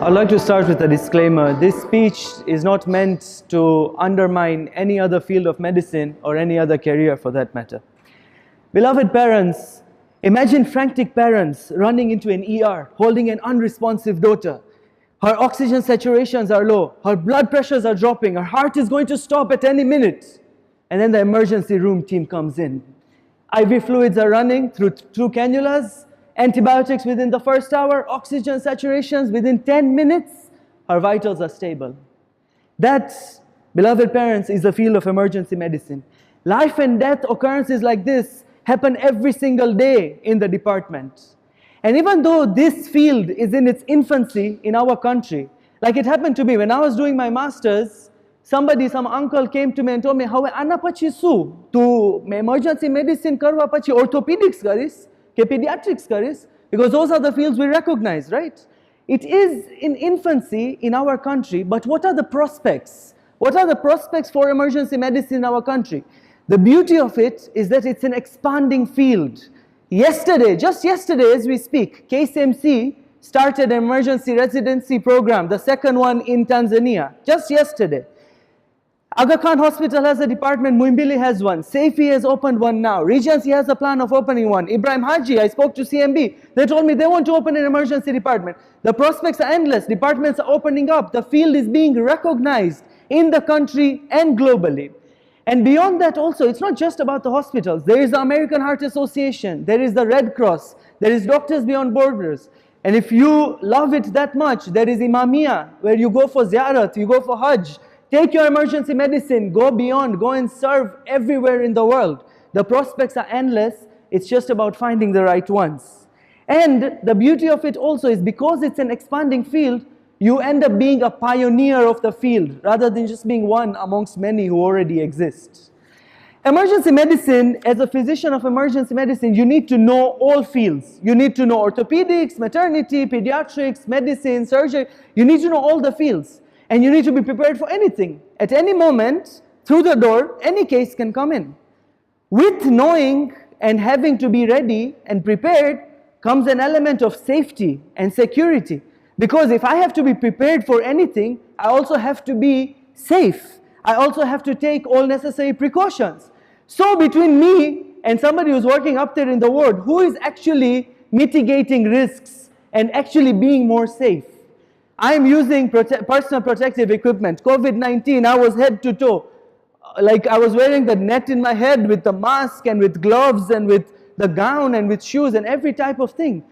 I'd like to start with a disclaimer. This speech is not meant to undermine any other field of medicine or any other career for that matter. Beloved parents, imagine frantic parents running into an ER, holding an unresponsive daughter. Her oxygen saturations are low, her blood pressures are dropping, her heart is going to stop at any minute. And then the emergency room team comes in. IV fluids are running through two cannulas, antibiotics within the first hour, oxygen saturations within 10 minutes, her vitals are stable. That, beloved parents, is the field of emergency medicine. Life and death occurrences like this happen every single day in the department. And even though this field is in its infancy in our country, like it happened to me when I was doing my master's, some uncle came to me and told me, "How ana pachi su to emergency medicine karva pachi orthopedics karis ke pediatrics karis?" Because those are the fields we recognize, right? It is in infancy in our country, but what are the prospects? What are the prospects for emergency medicine in our country? The beauty of it is that it's an expanding field. Yesterday, just yesterday as we speak, KCMC started an emergency residency program, the second one in Tanzania, just yesterday. Aga Khan Hospital has a department, Muimbili has one, Saifi has opened one now, Regency has a plan of opening one, Ibrahim Haji, I spoke to CMB, they told me they want to open an emergency department. The prospects are endless, departments are opening up, the field is being recognized in the country and globally. And beyond that also, it's not just about the hospitals. There is the American Heart Association, there is the Red Cross, there is Doctors Beyond Borders. And if you love it that much, there is Imamia, where you go for ziyarat, you go for Hajj. Take your emergency medicine, go beyond, go and serve everywhere in the world. The prospects are endless, it's just about finding the right ones. And the beauty of it also is because it's an expanding field, you end up being a pioneer of the field rather than just being one amongst many who already exist. Emergency medicine, as a physician of emergency medicine, you need to know all fields. You need to know orthopedics, maternity, pediatrics, medicine, surgery. You need to know all the fields. And you need to be prepared for anything. At any moment, through the door, any case can come in. With knowing and having to be ready and prepared comes an element of safety and security. Because if I have to be prepared for anything, I also have to be safe. I also have to take all necessary precautions. So between me and somebody who's working up there in the ward, who is actually mitigating risks and actually being more safe? I'm using personal protective equipment. COVID-19, I was head to toe. Like I was wearing the net in my head with the mask and with gloves and with the gown and with shoes and every type of thing.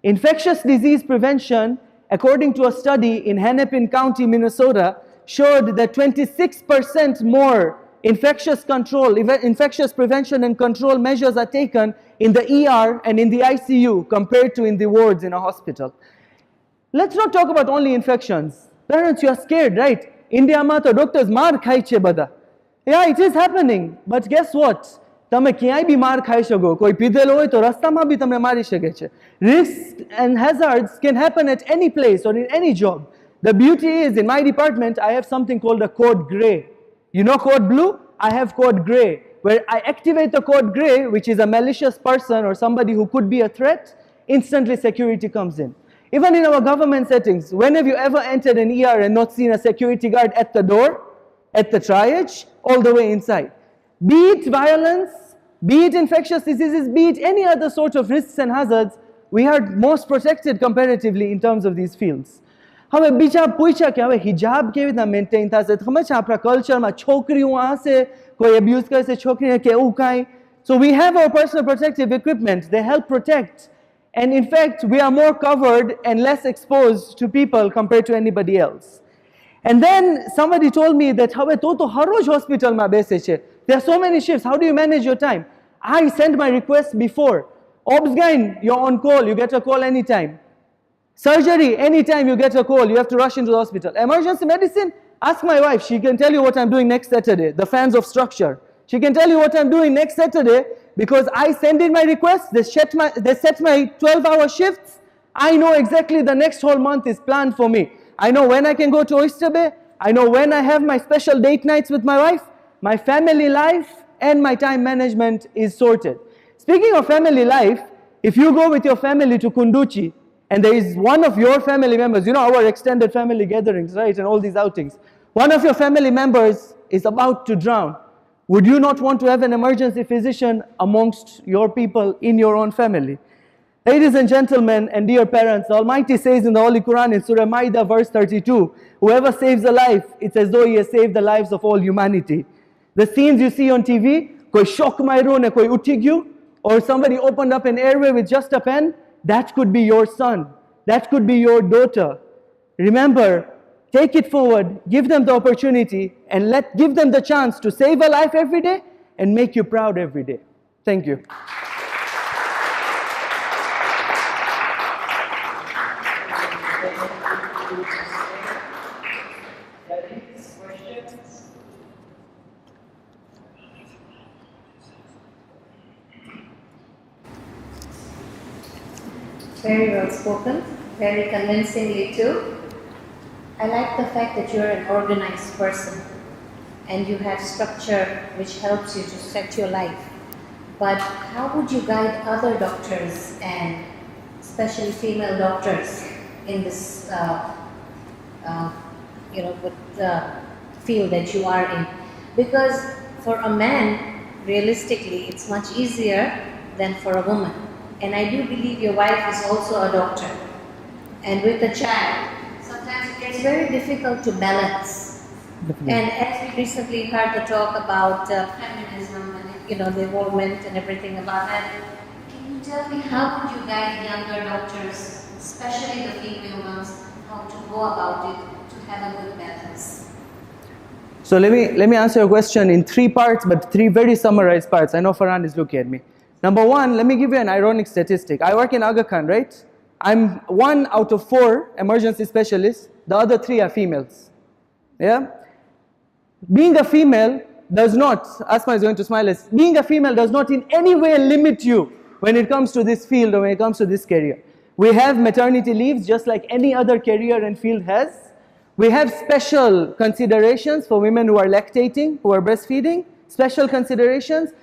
Infectious disease prevention, according to a study in Hennepin County, Minnesota, showed that 26% more infectious prevention and control measures are taken in the ER and in the ICU compared to in the wards in a hospital. Let's not talk about only infections. Parents, you are scared, right? India ma to doctors maar khai che bada. Yeah, it is happening. But guess what? Tame kyai bhi maar khai shago. Koi pidel hoy to rasta ma bhi tamne mari shake che. Risks and hazards can happen at any place or in any job. The beauty is, in my department, I have something called a code gray. You know code blue? I have code gray, where I activate the code gray, which is a malicious person or somebody who could be a threat, instantly security comes in. Even in our government settings, when have you ever entered an ER and not seen a security guard at the door, at the triage, all the way inside? Be it violence, be it infectious diseases, be it any other sort of risks and hazards, we are most protected comparatively in terms of these fields. હવે બીજા પૂછ્યા કે હવે હિજાબ કેવી રીતના maintain થશે ખબર છે આપણા કલ્ચરમાં છોકરીઓ હશે કોઈ એબ્યુઝ કરશે છોકરીને કે એવું કાંઈ So we have our personal protective equipment, they help protect. And in fact, we are more covered and less exposed to people compared to anybody else. And then somebody told me that હવે તો હરોજ હોસ્પિટલમાં બેસે છે. There are so many shifts, how do you manage your time? I send my request before. Obs-Gyn, you're on call, you get a call anytime. Surgery, anytime you get a call, you have to rush into the hospital. Emergency medicine, ask my wife, she can tell you what I'm doing next Saturday, the fans of structure. She can tell you what I'm doing next Saturday because I send in my requests, they set my 12-hour shifts. I know exactly the next whole month is planned for me. I know when I can go to Oyster Bay, I know when I have my special date nights with my wife, my family life and my time management is sorted. Speaking of family life, if you go with your family to Kunduchi and there is one of your family members, you know our extended family gatherings, right, and all these outings, one of your family members is about to drown, would you not want to have an emergency physician amongst your people in your own family? Ladies and gentlemen and dear parents, the Almighty says in the Holy Quran in Surah Ma'idah verse 32, whoever saves a life, it's as though he has saved the lives of all humanity. The scenes you see on TV, koi shock mairu ne koi uthi gyu, or somebody opened up an airway with just a pen, that could be your son, that could be your daughter. Remember, take it forward, give them the opportunity, and give them the chance to save a life every day and make you proud every day. Thank you. Very well spoken, very convincingly too. I like the fact that you're an organized person and you have structure which helps you to set your life. But how would you guide other doctors and especially female doctors in this, with the field that you are in? Because for a man, realistically, it's much easier than for a woman. And I do believe your wife is also a doctor. And with a child, sometimes it gets very difficult to balance. Definitely. And as we recently heard the talk about feminism and the involvement and everything about that, can you tell me how would you guide younger doctors, especially the female ones, how to go about it to have a good balance? So let me answer your question in 3 parts, but 3 very summarized parts. I know Farhan is looking at me. Number 1, let me give you an ironic statistic. I work in Aga Khan, right? I'm 1 out of 4 emergency specialists. The other 3 are females. Yeah? Being a female does not, Asma is going to smile, being a female does not in any way limit you when it comes to this field or when it comes to this career. We have maternity leaves just like any other career and field has. We have special considerations for women who are lactating, who are breastfeeding, special considerations.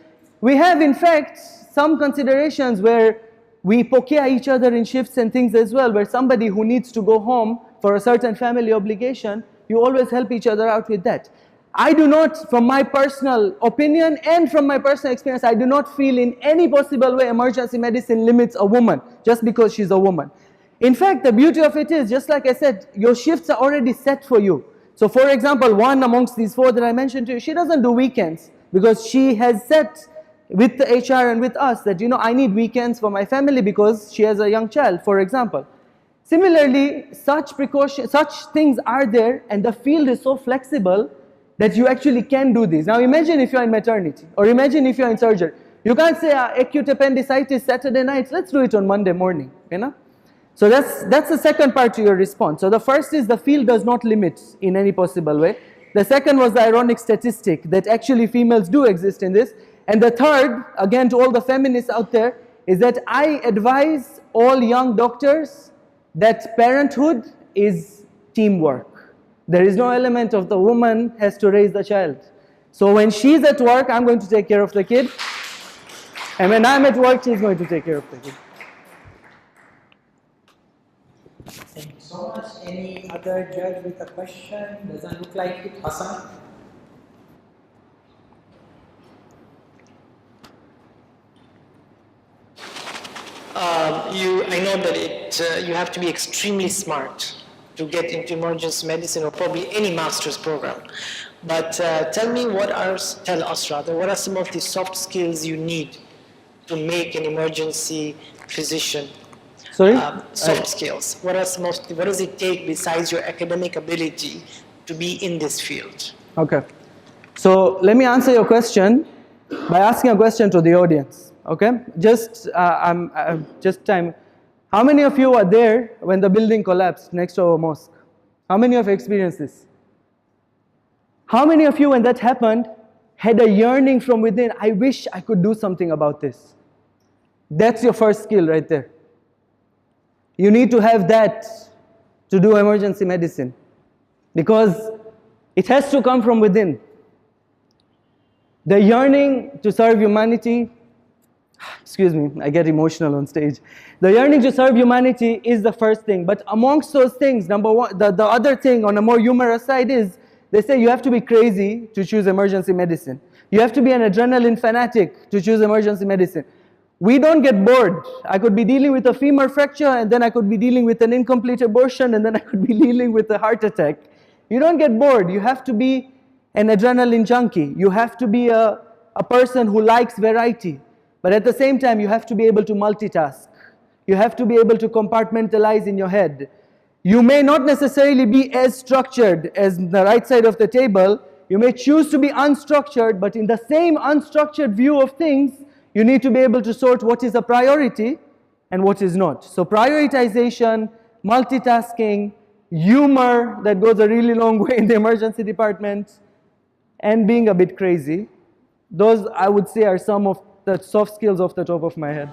We have, in fact, some considerations where we pokea each other in shifts and things as well, where somebody who needs to go home for a certain family obligation, you always help each other out with that. I do not, from my personal opinion and from my personal experience, I do not feel in any possible way emergency medicine limits a woman just because she's a woman. In fact, the beauty of it is, just like I said, your shifts are already set for you. So for example, one amongst these 4 that I mentioned to you, she doesn't do weekends because she has set with the HR and with us that, I need weekends for my family because she has a young child, for example. Similarly, such things are there, and the field is so flexible that you actually can do this. Now imagine if you're in maternity, or imagine if you're in surgery. You can't say acute appendicitis Saturday night, let's do it on Monday morning, So that's the second part to your response. So the first is the field does not limit in any possible way. The second was the ironic statistic that actually females do exist in this. And the third, again to all the feminists out there, is that I advise all young doctors that parenthood is teamwork. There is no element of the woman has to raise the child. So when she's at work, I'm going to take care of the kid. And when I'm at work, she's going to take care of the kid. Thank you so much. Any other judge with a question? Doesn't look like it. Hassan? I know that you have to be extremely smart to get into emergency medicine or probably any master's program. But tell us what are some of the soft skills you need to make an emergency physician? Sorry? Soft skills. What does it take besides your academic ability to be in this field? Okay. So let me answer your question by asking a question to the audience. Okay? Just time. How many of you were there when the building collapsed next to our mosque? How many of you experienced this? How many of you, when that happened, had a yearning from within, I wish I could do something about this? That's your first skill right there. You need to have that to do emergency medicine, because it has to come from within. The yearning to serve humanity, excuse me, I get emotional on stage. The yearning to serve humanity is the first thing. But amongst those things, number one, the other thing on a more humorous side is, they say you have to be crazy to choose emergency medicine. You have to be an adrenaline fanatic to choose emergency medicine. We don't get bored. I could be dealing with a femur fracture, and then I could be dealing with an incomplete abortion, and then I could be dealing with a heart attack. You don't get bored. You have to be an adrenaline junkie. You have to be a person who likes variety. But at the same time, you have to be able to multitask. You have to be able to compartmentalize in your head. You may not necessarily be as structured as the right side of the table. You may choose to be unstructured, but in the same unstructured view of things, you need to be able to sort what is a priority and what is not. So prioritization, multitasking, humor that goes a really long way in the emergency department, and being a bit crazy. Those, I would say, are some of the soft skills off the top of my head.